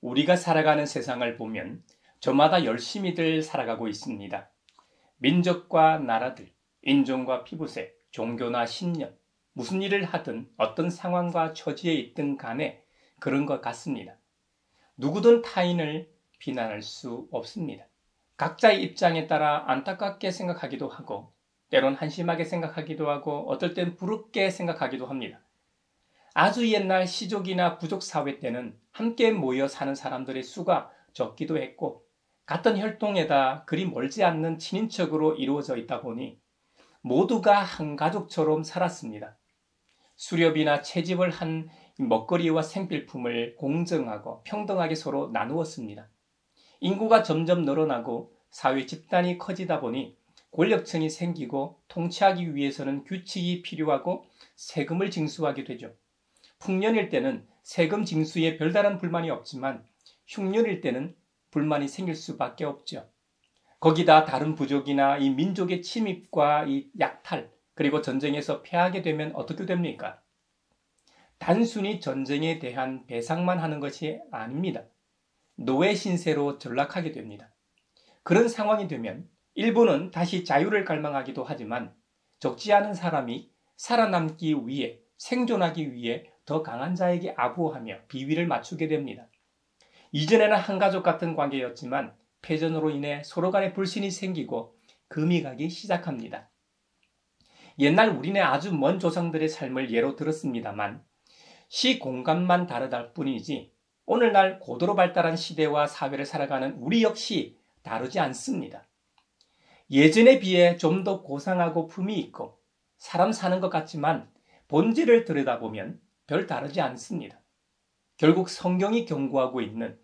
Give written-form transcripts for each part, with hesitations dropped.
우리가 살아가는 세상을 보면 저마다 열심히들 살아가고 있습니다. 민족과 나라들, 인종과 피부색, 종교나 신념, 무슨 일을 하든 어떤 상황과 처지에 있든 간에 그런 것 같습니다. 누구든 타인을 비난할 수 없습니다. 각자의 입장에 따라 안타깝게 생각하기도 하고 때론 한심하게 생각하기도 하고 어떨 땐 부럽게 생각하기도 합니다. 아주 옛날 시족이나 부족 사회 때는 함께 모여 사는 사람들의 수가 적기도 했고 같은 혈통에다 그리 멀지 않는 친인척으로 이루어져 있다 보니 모두가 한 가족처럼 살았습니다. 수렵이나 채집을 한 먹거리와 생필품을 공정하고 평등하게 서로 나누었습니다. 인구가 점점 늘어나고 사회 집단이 커지다 보니 권력층이 생기고 통치하기 위해서는 규칙이 필요하고 세금을 징수하게 되죠. 풍년일 때는 세금 징수에 별다른 불만이 없지만 흉년일 때는 불만이 생길 수밖에 없죠. 거기다 다른 부족이나 이 민족의 침입과 이 약탈 그리고 전쟁에서 패하게 되면 어떻게 됩니까? 단순히 전쟁에 대한 배상만 하는 것이 아닙니다. 노예 신세로 전락하게 됩니다. 그런 상황이 되면 일부는 다시 자유를 갈망하기도 하지만 적지 않은 사람이 살아남기 위해 생존하기 위해 더 강한 자에게 아부하며 비위를 맞추게 됩니다. 이전에는 한가족 같은 관계였지만 패전으로 인해 서로 간에 불신이 생기고 금이 가기 시작합니다. 옛날 우리네 아주 먼 조상들의 삶을 예로 들었습니다만 시공간만 다르다 뿐이지 오늘날 고도로 발달한 시대와 사회를 살아가는 우리 역시 다르지 않습니다. 예전에 비해 좀 더 고상하고 품이 있고 사람 사는 것 같지만 본질을 들여다보면 별 다르지 않습니다. 결국 성경이 경고하고 있는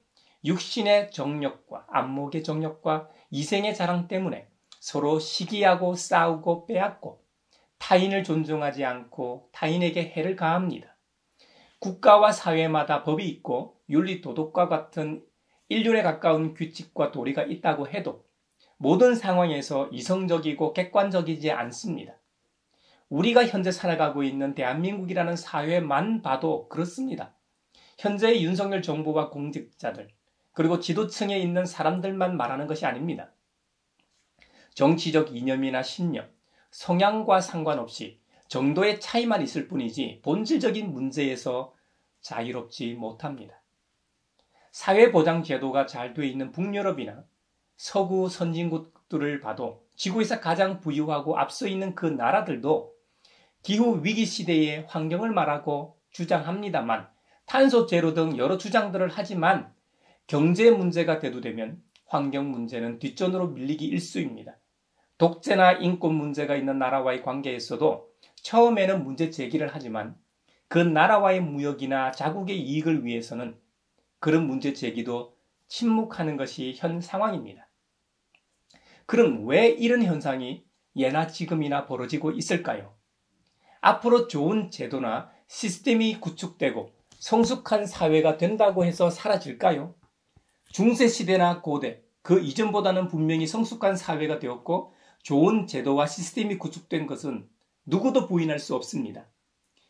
육신의 정욕과 안목의 정욕과 이생의 자랑 때문에 서로 시기하고 싸우고 빼앗고 타인을 존중하지 않고 타인에게 해를 가합니다. 국가와 사회마다 법이 있고 윤리 도덕과 같은 인륜에 가까운 규칙과 도리가 있다고 해도 모든 상황에서 이성적이고 객관적이지 않습니다. 우리가 현재 살아가고 있는 대한민국이라는 사회만 봐도 그렇습니다. 현재의 윤석열 정부와 공직자들 그리고 지도층에 있는 사람들만 말하는 것이 아닙니다. 정치적 이념이나 신념, 성향과 상관없이 정도의 차이만 있을 뿐이지 본질적인 문제에서 자유롭지 못합니다. 사회보장제도가 잘 돼 있는 북유럽이나 서구 선진국들을 봐도 지구에서 가장 부유하고 앞서 있는 그 나라들도 기후 위기 시대의 환경을 말하고 주장합니다만 탄소 제로 등 여러 주장들을 하지만 경제 문제가 대두되면 환경 문제는 뒷전으로 밀리기 일쑤입니다. 독재나 인권 문제가 있는 나라와의 관계에서도 처음에는 문제 제기를 하지만 그 나라와의 무역이나 자국의 이익을 위해서는 그런 문제 제기도 침묵하는 것이 현 상황입니다. 그럼 왜 이런 현상이 예나 지금이나 벌어지고 있을까요? 앞으로 좋은 제도나 시스템이 구축되고 성숙한 사회가 된다고 해서 사라질까요? 중세시대나 고대, 그 이전보다는 분명히 성숙한 사회가 되었고 좋은 제도와 시스템이 구축된 것은 누구도 부인할 수 없습니다.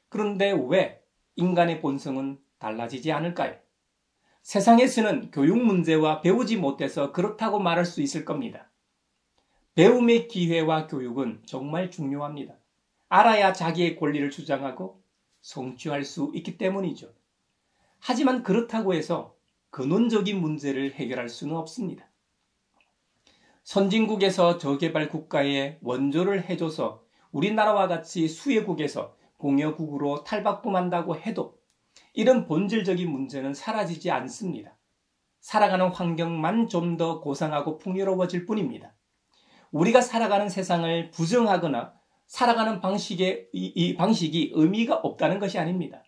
그런데 왜 인간의 본성은 달라지지 않을까요? 세상에서는 교육 문제와 배우지 못해서 그렇다고 말할 수 있을 겁니다. 배움의 기회와 교육은 정말 중요합니다. 알아야 자기의 권리를 주장하고 성취할 수 있기 때문이죠. 하지만 그렇다고 해서 근원적인 문제를 해결할 수는 없습니다. 선진국에서 저개발 국가에 원조를 해줘서 우리나라와 같이 수혜국에서 공여국으로 탈바꿈한다고 해도 이런 본질적인 문제는 사라지지 않습니다. 살아가는 환경만 좀 더 고상하고 풍요로워질 뿐입니다. 우리가 살아가는 세상을 부정하거나 살아가는 이 방식이 의미가 없다는 것이 아닙니다.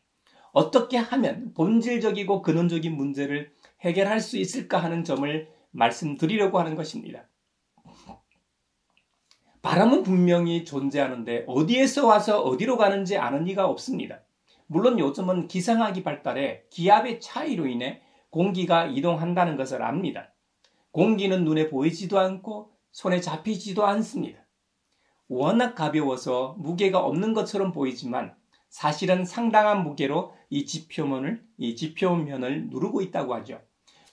어떻게 하면 본질적이고 근원적인 문제를 해결할 수 있을까 하는 점을 말씀드리려고 하는 것입니다. 바람은 분명히 존재하는데 어디에서 와서 어디로 가는지 아는 이가 없습니다. 물론 요즘은 기상학이 발달해 기압의 차이로 인해 공기가 이동한다는 것을 압니다. 공기는 눈에 보이지도 않고 손에 잡히지도 않습니다. 워낙 가벼워서 무게가 없는 것처럼 보이지만 사실은 상당한 무게로 이 지표면을 누르고 있다고 하죠.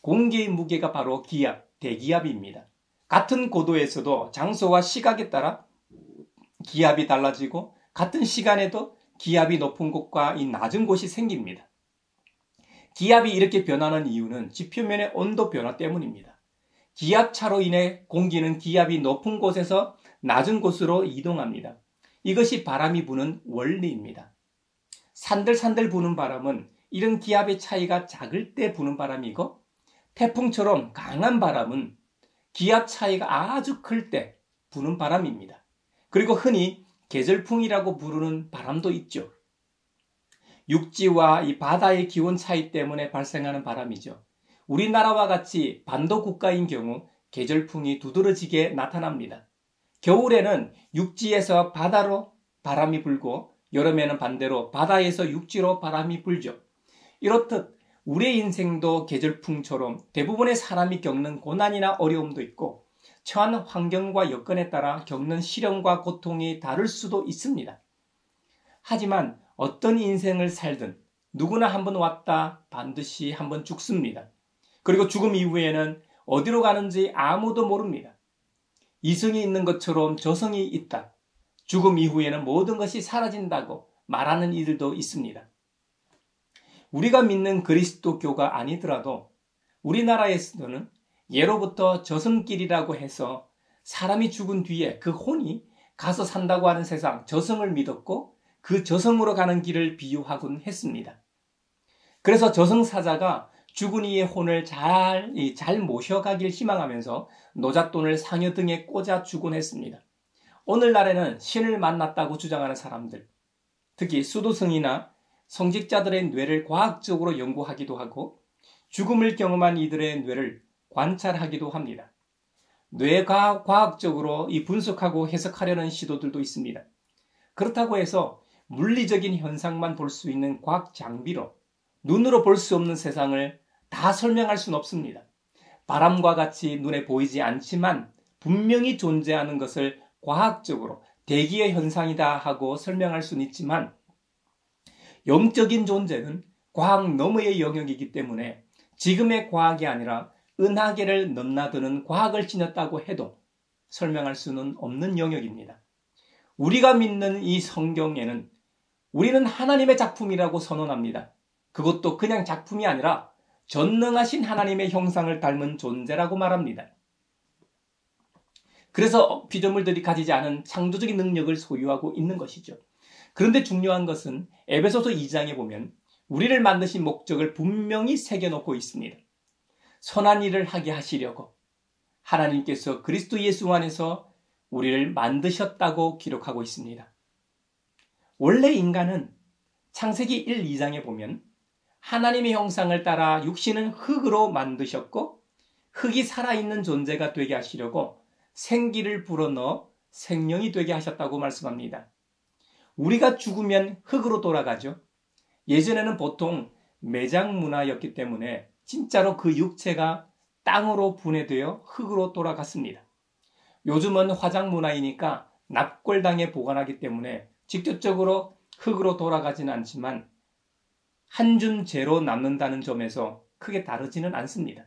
공기의 무게가 바로 기압, 대기압입니다. 같은 고도에서도 장소와 시각에 따라 기압이 달라지고 같은 시간에도 기압이 높은 곳과 이 낮은 곳이 생깁니다. 기압이 이렇게 변하는 이유는 지표면의 온도 변화 때문입니다. 기압차로 인해 공기는 기압이 높은 곳에서 낮은 곳으로 이동합니다. 이것이 바람이 부는 원리입니다. 산들산들 부는 바람은 이런 기압의 차이가 작을 때 부는 바람이고, 태풍처럼 강한 바람은 기압 차이가 아주 클 때 부는 바람입니다. 그리고 흔히 계절풍이라고 부르는 바람도 있죠. 육지와 이 바다의 기온 차이 때문에 발생하는 바람이죠. 우리나라와 같이 반도 국가인 경우 계절풍이 두드러지게 나타납니다. 겨울에는 육지에서 바다로 바람이 불고 여름에는 반대로 바다에서 육지로 바람이 불죠. 이렇듯 우리의 인생도 계절풍처럼 대부분의 사람이 겪는 고난이나 어려움도 있고 처한 환경과 여건에 따라 겪는 시련과 고통이 다를 수도 있습니다. 하지만 어떤 인생을 살든 누구나 한번 왔다 반드시 한번 죽습니다. 그리고 죽음 이후에는 어디로 가는지 아무도 모릅니다. 이성이 있는 것처럼 저성이 있다. 죽음 이후에는 모든 것이 사라진다고 말하는 이들도 있습니다. 우리가 믿는 그리스도교가 아니더라도 우리나라에서는 예로부터 저승길이라고 해서 사람이 죽은 뒤에 그 혼이 가서 산다고 하는 세상, 저승을 믿었고 그 저승으로 가는 길을 비유하곤 했습니다. 그래서 저승사자가 죽은 이의 혼을 잘 모셔가길 희망하면서 노잣돈을 상여 등에 꽂아 주곤 했습니다. 오늘날에는 신을 만났다고 주장하는 사람들, 특히 수도승이나 성직자들의 뇌를 과학적으로 연구하기도 하고 죽음을 경험한 이들의 뇌를 관찰하기도 합니다. 뇌과학적으로 분석하고 해석하려는 시도들도 있습니다. 그렇다고 해서 물리적인 현상만 볼 수 있는 과학 장비로 눈으로 볼 수 없는 세상을 다 설명할 수는 없습니다. 바람과 같이 눈에 보이지 않지만 분명히 존재하는 것을 과학적으로 대기의 현상이다 하고 설명할 수는 있지만 영적인 존재는 과학 너머의 영역이기 때문에 지금의 과학이 아니라 은하계를 넘나드는 과학을 지녔다고 해도 설명할 수는 없는 영역입니다. 우리가 믿는 이 성경에는 우리는 하나님의 작품이라고 선언합니다. 그것도 그냥 작품이 아니라 전능하신 하나님의 형상을 닮은 존재라고 말합니다. 그래서 피조물들이 가지지 않은 창조적인 능력을 소유하고 있는 것이죠. 그런데 중요한 것은 에베소서 2장에 보면 우리를 만드신 목적을 분명히 새겨놓고 있습니다. 선한 일을 하게 하시려고 하나님께서 그리스도 예수 안에서 우리를 만드셨다고 기록하고 있습니다. 원래 인간은 창세기 1, 2장에 보면 하나님의 형상을 따라 육신은 흙으로 만드셨고 흙이 살아있는 존재가 되게 하시려고 생기를 불어넣어 생명이 되게 하셨다고 말씀합니다. 우리가 죽으면 흙으로 돌아가죠. 예전에는 보통 매장 문화였기 때문에 진짜로 그 육체가 땅으로 분해되어 흙으로 돌아갔습니다. 요즘은 화장 문화이니까 납골당에 보관하기 때문에 직접적으로 흙으로 돌아가지는 않지만 한 줌 재로 남는다는 점에서 크게 다르지는 않습니다.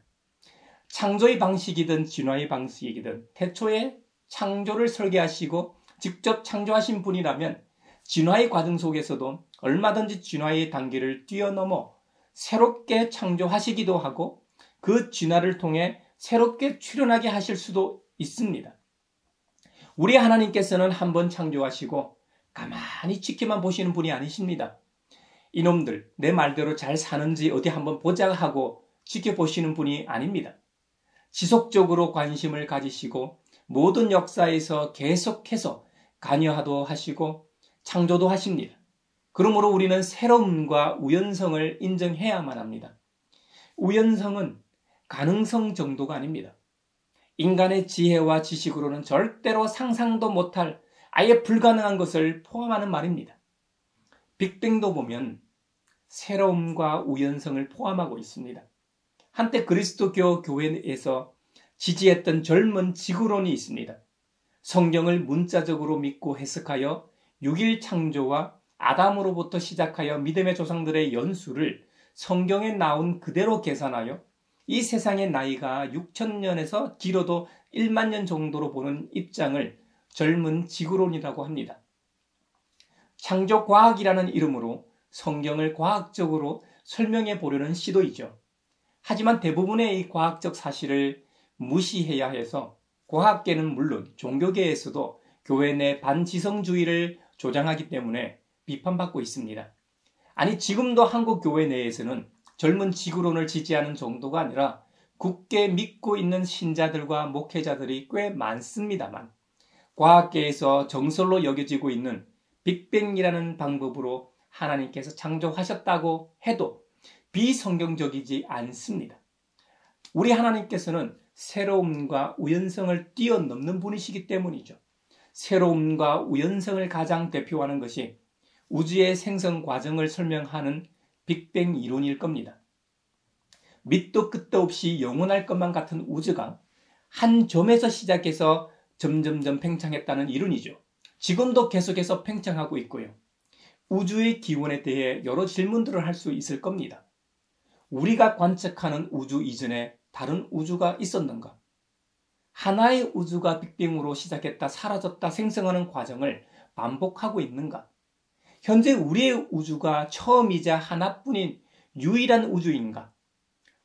창조의 방식이든 진화의 방식이든 태초에 창조를 설계하시고 직접 창조하신 분이라면 진화의 과정 속에서도 얼마든지 진화의 단계를 뛰어넘어 새롭게 창조하시기도 하고 그 진화를 통해 새롭게 출현하게 하실 수도 있습니다. 우리 하나님께서는 한번 창조하시고 가만히 지켜만 보시는 분이 아니십니다. 이놈들 내 말대로 잘 사는지 어디 한번 보자 하고 지켜보시는 분이 아닙니다. 지속적으로 관심을 가지시고 모든 역사에서 계속해서 관여하도 하시고 창조도 하십니다. 그러므로 우리는 새로움과 우연성을 인정해야만 합니다. 우연성은 가능성 정도가 아닙니다. 인간의 지혜와 지식으로는 절대로 상상도 못할 아예 불가능한 것을 포함하는 말입니다. 빅뱅도 보면 새로움과 우연성을 포함하고 있습니다. 한때 그리스도교 교회에서 지지했던 젊은 지구론이 있습니다. 성경을 문자적으로 믿고 해석하여 6일 창조와 아담으로부터 시작하여 믿음의 조상들의 연수를 성경에 나온 그대로 계산하여 이 세상의 나이가 6,000년에서 길어도 1만 년 정도로 보는 입장을 젊은 지구론이라고 합니다. 창조과학이라는 이름으로 성경을 과학적으로 설명해 보려는 시도이죠. 하지만 대부분의 이 과학적 사실을 무시해야 해서 과학계는 물론 종교계에서도 교회 내 반지성주의를 조장하기 때문에 비판받고 있습니다. 아니, 지금도 한국 교회 내에서는 젊은 지구론을 지지하는 정도가 아니라 굳게 믿고 있는 신자들과 목회자들이 꽤 많습니다만, 과학계에서 정설로 여겨지고 있는 빅뱅이라는 방법으로 하나님께서 창조하셨다고 해도 비성경적이지 않습니다. 우리 하나님께서는 새로움과 우연성을 뛰어넘는 분이시기 때문이죠. 새로움과 우연성을 가장 대표하는 것이 우주의 생성 과정을 설명하는 빅뱅 이론일 겁니다. 밑도 끝도 없이 영원할 것만 같은 우주가 한 점에서 시작해서 점점점 팽창했다는 이론이죠. 지금도 계속해서 팽창하고 있고요. 우주의 기원에 대해 여러 질문들을 할 수 있을 겁니다. 우리가 관측하는 우주 이전에 다른 우주가 있었는가? 하나의 우주가 빅뱅으로 시작했다 사라졌다 생성하는 과정을 반복하고 있는가? 현재 우리의 우주가 처음이자 하나뿐인 유일한 우주인가?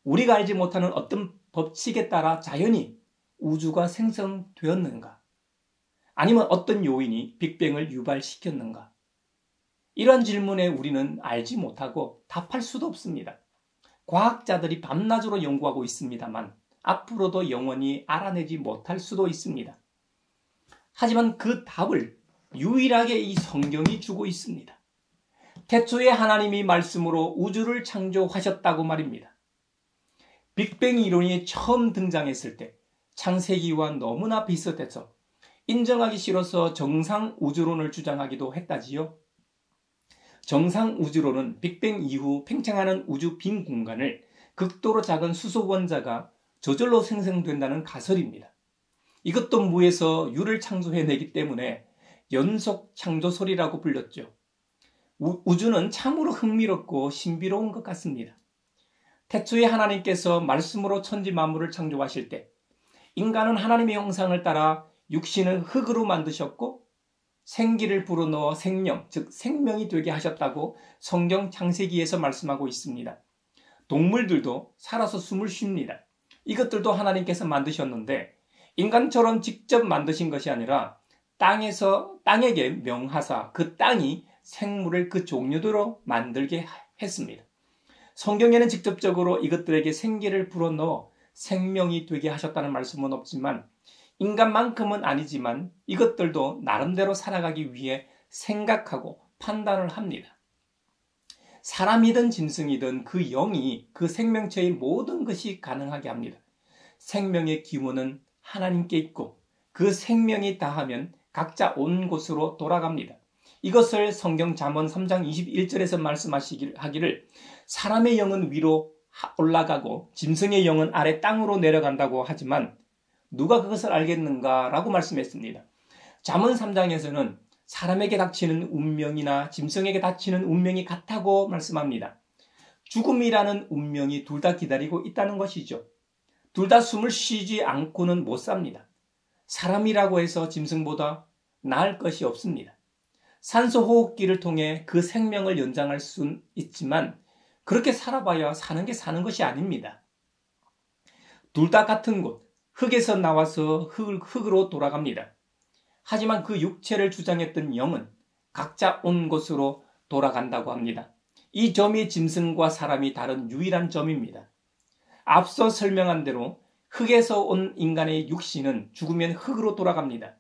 우리가 알지 못하는 어떤 법칙에 따라 자연히 우주가 생성되었는가? 아니면 어떤 요인이 빅뱅을 유발시켰는가? 이러한 질문에 우리는 알지 못하고 답할 수도 없습니다. 과학자들이 밤낮으로 연구하고 있습니다만 앞으로도 영원히 알아내지 못할 수도 있습니다. 하지만 그 답을 유일하게 이 성경이 주고 있습니다. 태초에 하나님이 말씀으로 우주를 창조하셨다고 말입니다. 빅뱅 이론이 처음 등장했을 때 창세기와 너무나 비슷해서 인정하기 싫어서 정상 우주론을 주장하기도 했다지요. 정상 우주론은 빅뱅 이후 팽창하는 우주 빈 공간을 극도로 작은 수소 원자가 저절로 생성된다는 가설입니다. 이것도 무에서 유를 창조해내기 때문에 연속 창조설이라고 불렸죠. 우주는 참으로 흥미롭고 신비로운 것 같습니다. 태초에 하나님께서 말씀으로 천지 만물을 창조하실 때 인간은 하나님의 형상을 따라 육신을 흙으로 만드셨고 생기를 불어넣어 생명, 즉 생명이 되게 하셨다고 성경 창세기에서 말씀하고 있습니다. 동물들도 살아서 숨을 쉽니다. 이것들도 하나님께서 만드셨는데 인간처럼 직접 만드신 것이 아니라 땅에게 명하사 그 땅이 생물을 그 종류대로 만들게 했습니다. 성경에는 직접적으로 이것들에게 생기를 불어넣어 생명이 되게 하셨다는 말씀은 없지만 인간만큼은 아니지만 이것들도 나름대로 살아가기 위해 생각하고 판단을 합니다. 사람이든 짐승이든 그 영이 그 생명체의 모든 것이 가능하게 합니다. 생명의 기원은 하나님께 있고 그 생명이 다하면 각자 온 곳으로 돌아갑니다. 이것을 성경 잠언 3장 21절에서 말씀하기를 사람의 영은 위로 올라가고 짐승의 영은 아래 땅으로 내려간다고 하지만 누가 그것을 알겠는가라고 말씀했습니다. 잠언 3장에서는 사람에게 닥치는 운명이나 짐승에게 닥치는 운명이 같다고 말씀합니다. 죽음이라는 운명이 둘 다 기다리고 있다는 것이죠. 둘 다 숨을 쉬지 않고는 못 삽니다. 사람이라고 해서 짐승보다 나을 것이 없습니다. 산소 호흡기를 통해 그 생명을 연장할 수는 있지만 그렇게 살아봐야 사는 게 사는 것이 아닙니다. 둘 다 같은 곳, 흙에서 나와서 흙으로 돌아갑니다. 하지만 그 육체를 주장했던 영은 각자 온 곳으로 돌아간다고 합니다. 이 점이 짐승과 사람이 다른 유일한 점입니다. 앞서 설명한 대로 흙에서 온 인간의 육신은 죽으면 흙으로 돌아갑니다.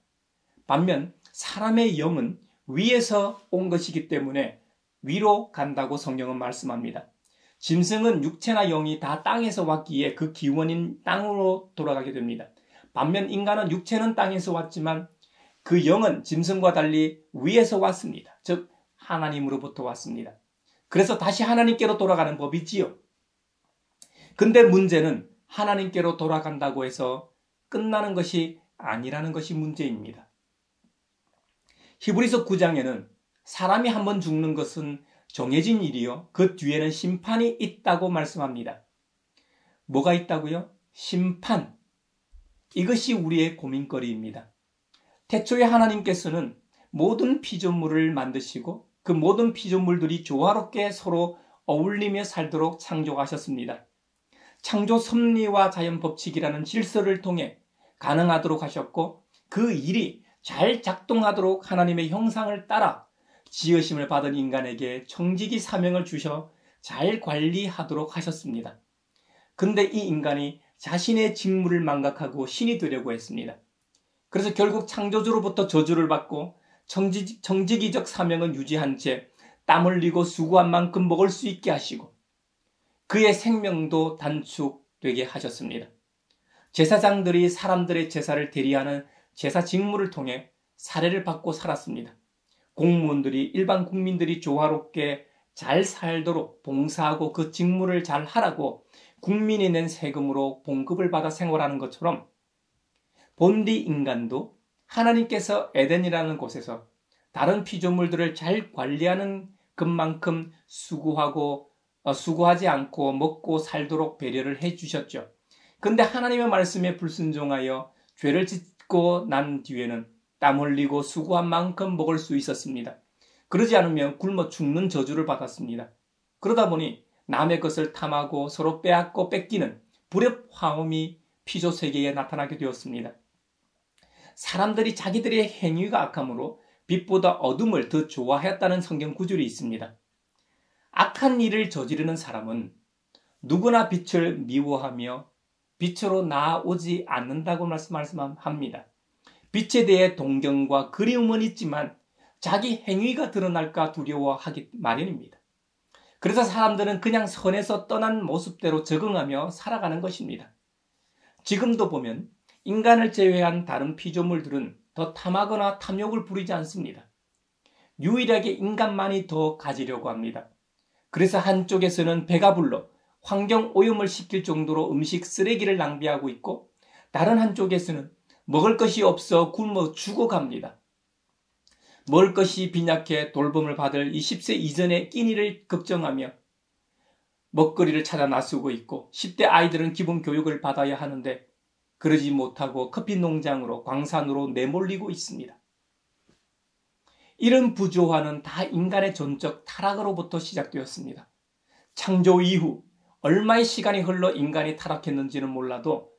반면 사람의 영은 위에서 온 것이기 때문에 위로 간다고 성경은 말씀합니다. 짐승은 육체나 영이 다 땅에서 왔기에 그 기원인 땅으로 돌아가게 됩니다. 반면 인간은 육체는 땅에서 왔지만 그 영은 짐승과 달리 위에서 왔습니다. 즉 하나님으로부터 왔습니다. 그래서 다시 하나님께로 돌아가는 법이지요. 근데 문제는 하나님께로 돌아간다고 해서 끝나는 것이 아니라는 것이 문제입니다. 히브리서 9장에는 사람이 한번 죽는 것은 정해진 일이요 그 뒤에는 심판이 있다고 말씀합니다. 뭐가 있다고요? 심판. 이것이 우리의 고민거리입니다. 태초에 하나님께서는 모든 피조물을 만드시고 그 모든 피조물들이 조화롭게 서로 어울리며 살도록 창조하셨습니다. 창조 섭리와 자연 법칙이라는 질서를 통해 가능하도록 하셨고 그 일이 잘 작동하도록 하나님의 형상을 따라 지으심을 받은 인간에게 청지기 사명을 주셔 잘 관리하도록 하셨습니다. 근데 이 인간이 자신의 직무를 망각하고 신이 되려고 했습니다. 그래서 결국 창조주로부터 저주를 받고 청지기적 사명은 유지한 채 땀 흘리고 수고한 만큼 먹을 수 있게 하시고 그의 생명도 단축되게 하셨습니다. 제사장들이 사람들의 제사를 대리하는 제사 직무를 통해 사례를 받고 살았습니다. 공무원들이 일반 국민들이 조화롭게 잘 살도록 봉사하고 그 직무를 잘 하라고 국민이 낸 세금으로 봉급을 받아 생활하는 것처럼 본디 인간도 하나님께서 에덴이라는 곳에서 다른 피조물들을 잘 관리하는 것만큼 수고하지 않고 먹고 살도록 배려를 해주셨죠. 근데 하나님의 말씀에 불순종하여 죄를 짓고 난 뒤에는 땀 흘리고 수고한 만큼 먹을 수 있었습니다. 그러지 않으면 굶어 죽는 저주를 받았습니다. 그러다 보니 남의 것을 탐하고 서로 빼앗고 뺏기는 불협 화음이 피조 세계에 나타나게 되었습니다. 사람들이 자기들의 행위가 악함으로 빛보다 어둠을 더 좋아했다는 성경 구절이 있습니다. 악한 일을 저지르는 사람은 누구나 빛을 미워하며 빛으로 나아오지 않는다고 말씀합니다. 빛에 대해 동경과 그리움은 있지만 자기 행위가 드러날까 두려워하기 마련입니다. 그래서 사람들은 그냥 선에서 떠난 모습대로 적응하며 살아가는 것입니다. 지금도 보면 인간을 제외한 다른 피조물들은 더 탐하거나 탐욕을 부리지 않습니다. 유일하게 인간만이 더 가지려고 합니다. 그래서 한쪽에서는 배가 불러 환경 오염을 시킬 정도로 음식 쓰레기를 낭비하고 있고 다른 한쪽에서는 먹을 것이 없어 굶어 죽어갑니다. 먹을 것이 빈약해 돌봄을 받을 20세 이전의 끼니를 걱정하며 먹거리를 찾아 나서고 있고 10대 아이들은 기본 교육을 받아야 하는데 그러지 못하고 커피 농장으로 광산으로 내몰리고 있습니다. 이런 부조화는 다 인간의 존적 타락으로부터 시작되었습니다. 창조 이후 얼마의 시간이 흘러 인간이 타락했는지는 몰라도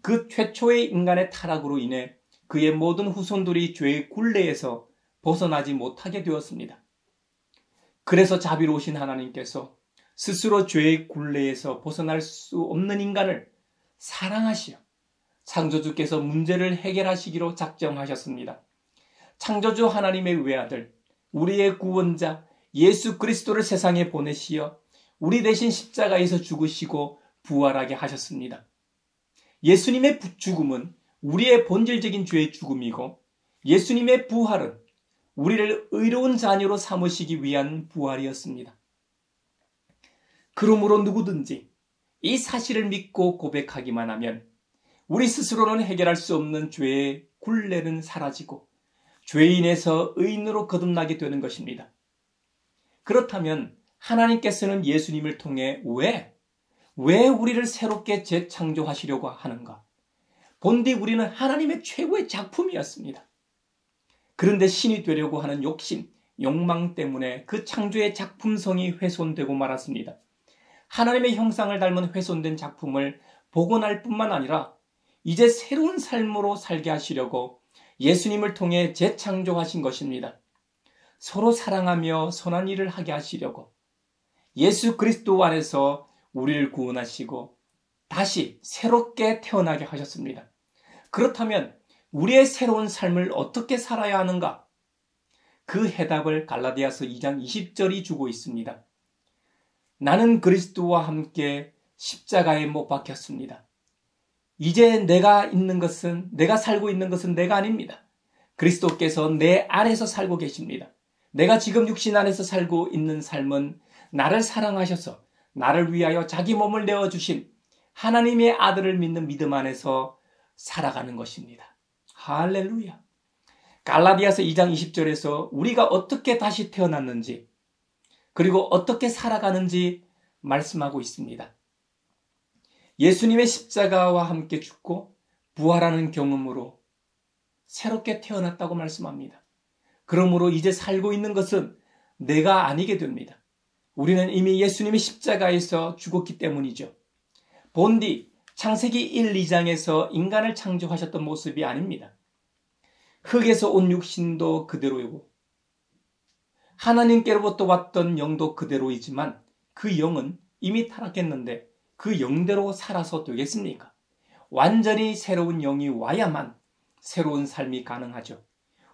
그 최초의 인간의 타락으로 인해 그의 모든 후손들이 죄의 굴레에서 벗어나지 못하게 되었습니다. 그래서 자비로우신 하나님께서 스스로 죄의 굴레에서 벗어날 수 없는 인간을 사랑하시어 창조주께서 문제를 해결하시기로 작정하셨습니다. 창조주 하나님의 외아들, 우리의 구원자 예수 그리스도를 세상에 보내시어 우리 대신 십자가에서 죽으시고 부활하게 하셨습니다. 예수님의 죽음은 우리의 본질적인 죄의 죽음이고 예수님의 부활은 우리를 의로운 자녀로 삼으시기 위한 부활이었습니다. 그러므로 누구든지 이 사실을 믿고 고백하기만 하면 우리 스스로는 해결할 수 없는 죄의 굴레는 사라지고 죄인에서 의인으로 거듭나게 되는 것입니다. 그렇다면 하나님께서는 예수님을 통해 왜 우리를 새롭게 재창조하시려고 하는가? 본디 우리는 하나님의 최고의 작품이었습니다. 그런데 신이 되려고 하는 욕심, 욕망 때문에 그 창조의 작품성이 훼손되고 말았습니다. 하나님의 형상을 닮은 훼손된 작품을 복원할 뿐만 아니라 이제 새로운 삶으로 살게 하시려고 예수님을 통해 재창조하신 것입니다. 서로 사랑하며 선한 일을 하게 하시려고 예수 그리스도 안에서 우리를 구원하시고 다시 새롭게 태어나게 하셨습니다. 그렇다면 우리의 새로운 삶을 어떻게 살아야 하는가? 그 해답을 갈라디아서 2장 20절이 주고 있습니다. 나는 그리스도와 함께 십자가에 못 박혔습니다. 이제 내가 살고 있는 것은 내가 아닙니다. 그리스도께서 내 안에서 살고 계십니다. 내가 지금 육신 안에서 살고 있는 삶은 나를 사랑하셔서 나를 위하여 자기 몸을 내어주신 하나님의 아들을 믿는 믿음 안에서 살아가는 것입니다. 할렐루야. 갈라디아서 2장 20절에서 우리가 어떻게 다시 태어났는지 그리고 어떻게 살아가는지 말씀하고 있습니다. 예수님의 십자가와 함께 죽고 부활하는 경험으로 새롭게 태어났다고 말씀합니다. 그러므로 이제 살고 있는 것은 내가 아니게 됩니다. 우리는 이미 예수님의 십자가에서 죽었기 때문이죠. 본디 창세기 1, 2장에서 인간을 창조하셨던 모습이 아닙니다. 흙에서 온 육신도 그대로이고 하나님께로부터 왔던 영도 그대로이지만 그 영은 이미 타락했는데 그 영대로 살아서 되겠습니까? 완전히 새로운 영이 와야만 새로운 삶이 가능하죠.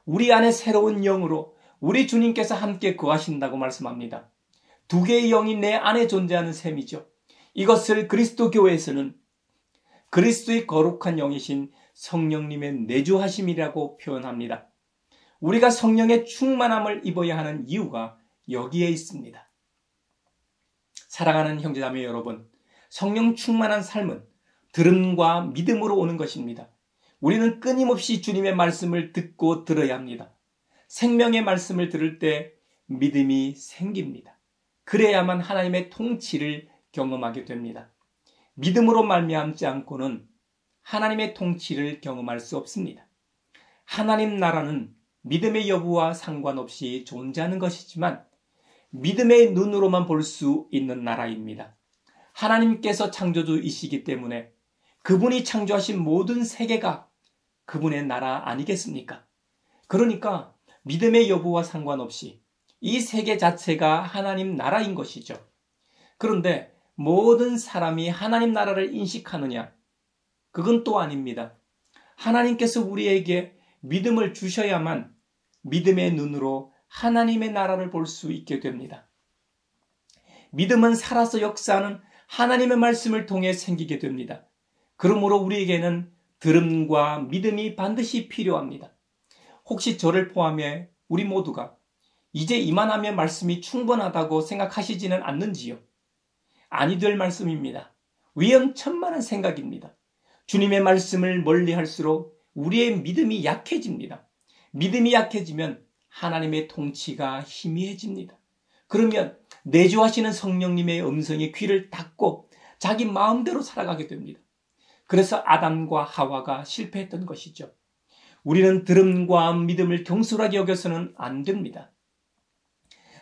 우리 안에 새로운 영으로 우리 주님께서 함께 거하신다고 말씀합니다. 두 개의 영이 내 안에 존재하는 셈이죠. 이것을 그리스도 교회에서는 그리스도의 거룩한 영이신 성령님의 내주하심이라고 표현합니다. 우리가 성령의 충만함을 입어야 하는 이유가 여기에 있습니다. 사랑하는 형제자매 여러분, 성령 충만한 삶은 들음과 믿음으로 오는 것입니다. 우리는 끊임없이 주님의 말씀을 듣고 들어야 합니다. 생명의 말씀을 들을 때 믿음이 생깁니다. 그래야만 하나님의 통치를 경험하게 됩니다. 믿음으로 말미암지 않고는 하나님의 통치를 경험할 수 없습니다. 하나님 나라는 믿음의 여부와 상관없이 존재하는 것이지만 믿음의 눈으로만 볼 수 있는 나라입니다. 하나님께서 창조주이시기 때문에 그분이 창조하신 모든 세계가 그분의 나라 아니겠습니까? 그러니까 믿음의 여부와 상관없이 이 세계 자체가 하나님 나라인 것이죠. 그런데 모든 사람이 하나님 나라를 인식하느냐? 그건 또 아닙니다. 하나님께서 우리에게 믿음을 주셔야만 믿음의 눈으로 하나님의 나라를 볼 수 있게 됩니다. 믿음은 살아서 역사하는 하나님의 말씀을 통해 생기게 됩니다. 그러므로 우리에게는 들음과 믿음이 반드시 필요합니다. 혹시 저를 포함해 우리 모두가 이제 이만하면 말씀이 충분하다고 생각하시지는 않는지요? 아니 될 말씀입니다. 위험천만한 생각입니다. 주님의 말씀을 멀리할수록 우리의 믿음이 약해집니다. 믿음이 약해지면 하나님의 통치가 희미해집니다. 그러면 내주하시는 성령님의 음성에 귀를 닫고 자기 마음대로 살아가게 됩니다. 그래서 아담과 하와가 실패했던 것이죠. 우리는 들음과 믿음을 경솔하게 여겨서는 안 됩니다.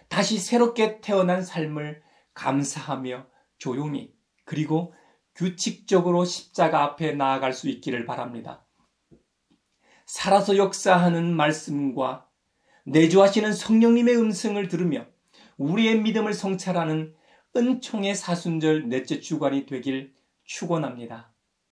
다시 새롭게 태어난 삶을 감사하며 조용히 그리고 규칙적으로 십자가 앞에 나아갈 수 있기를 바랍니다. 살아서 역사하는 말씀과 내주하시는 성령님의 음성을 들으며 우리의 믿음을 성찰하는 은총의 사순절 넷째 주간이 되길 축원합니다.